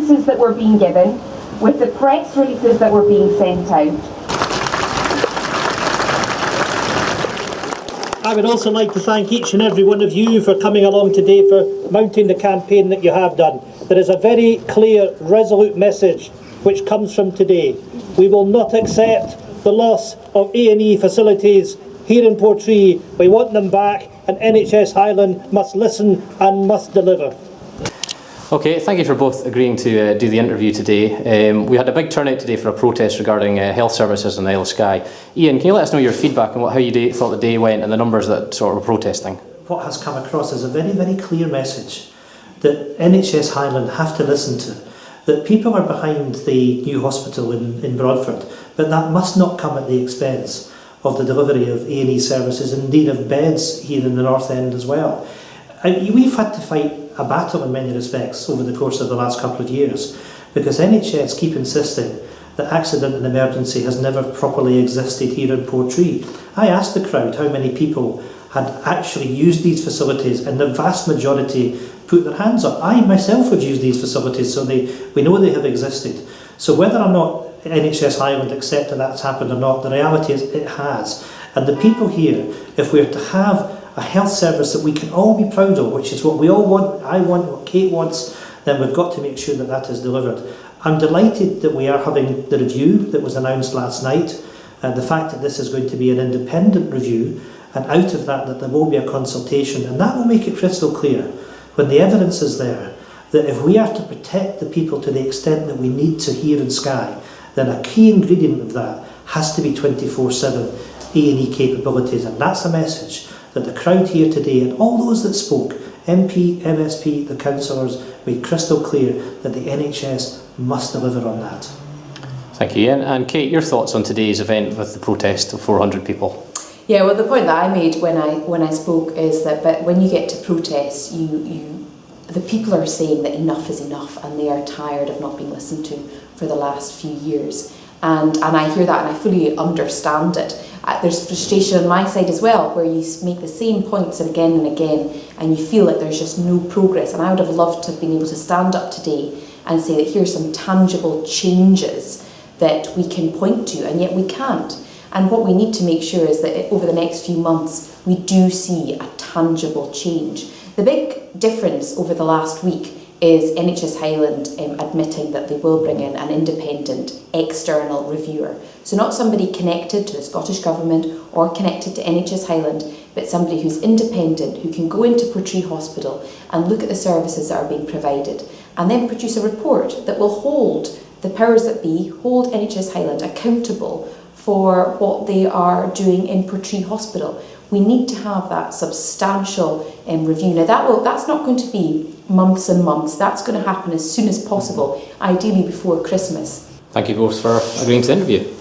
excuses that were being given, with the press releases that were being sent out. I would also like to thank each and every one of you for coming along today, for mounting the campaign that you have done. There is a very clear, resolute message which comes from today. We will not accept the loss of A&E facilities here in Portree. We want them back, and NHS Highland must listen and must deliver. Okay, thank you for both agreeing to do the interview today. We had a big turnout today for a protest regarding health services in the Isle of Skye. Ian, can you let us know your feedback on how you thought the day went and the numbers that sort of were protesting? What has come across is a very, very clear message that NHS Highland have to listen to, that people are behind the new hospital in Broadford, but that must not come at the expense of the delivery of A&E services, and indeed of beds here in the North End as well. We've had to fight a battle in many respects over the course of the last couple of years, because NHS keep insisting that accident and emergency has never properly existed here in Portree. I asked the crowd how many people had actually used these facilities, and the vast majority put their hands up. I myself have used these facilities, so we know they have existed. So whether or not NHS Highland accept that that's happened or not, the reality is it has. And the people here, if we're to have a health service that we can all be proud of, which is what we all want, I want, what Kate wants, then we've got to make sure that that is delivered. I'm delighted that we are having the review that was announced last night, and the fact that this is going to be an independent review, and out of that there will be a consultation, and that will make it crystal clear, when the evidence is there, that if we are to protect the people to the extent that we need to here in Skye, then a key ingredient of that has to be 24/7 A&E capabilities, and that's a message that the crowd here today and all those that spoke, MP, MSP, the councillors, made crystal clear that the NHS must deliver on that. Thank you, Ian. And Kate, your thoughts on today's event with the protest of 400 people? Yeah, well, the point that I made when I spoke is that, but when you get to protests, the people are saying that enough is enough, and they are tired of not being listened to for the last few years. And I hear that, and I fully understand it. There's frustration on my side as well, where you make the same points again and again, and you feel like there's just no progress. And I would have loved to have been able to stand up today and say that here's some tangible changes that we can point to, and yet we can't. And what we need to make sure is that over the next few months, we do see a tangible change. The big difference over the last week is NHS Highland admitting that they will bring in an independent external reviewer. So not somebody connected to the Scottish Government or connected to NHS Highland, but somebody who's independent, who can go into Portree Hospital and look at the services that are being provided, and then produce a report that will hold the powers that be, hold NHS Highland accountable for what they are doing in Portree Hospital. We need to have that substantial review. Now that's not going to be months and months. That's going to happen as soon as possible, ideally before Christmas. Thank you both for agreeing to the interview.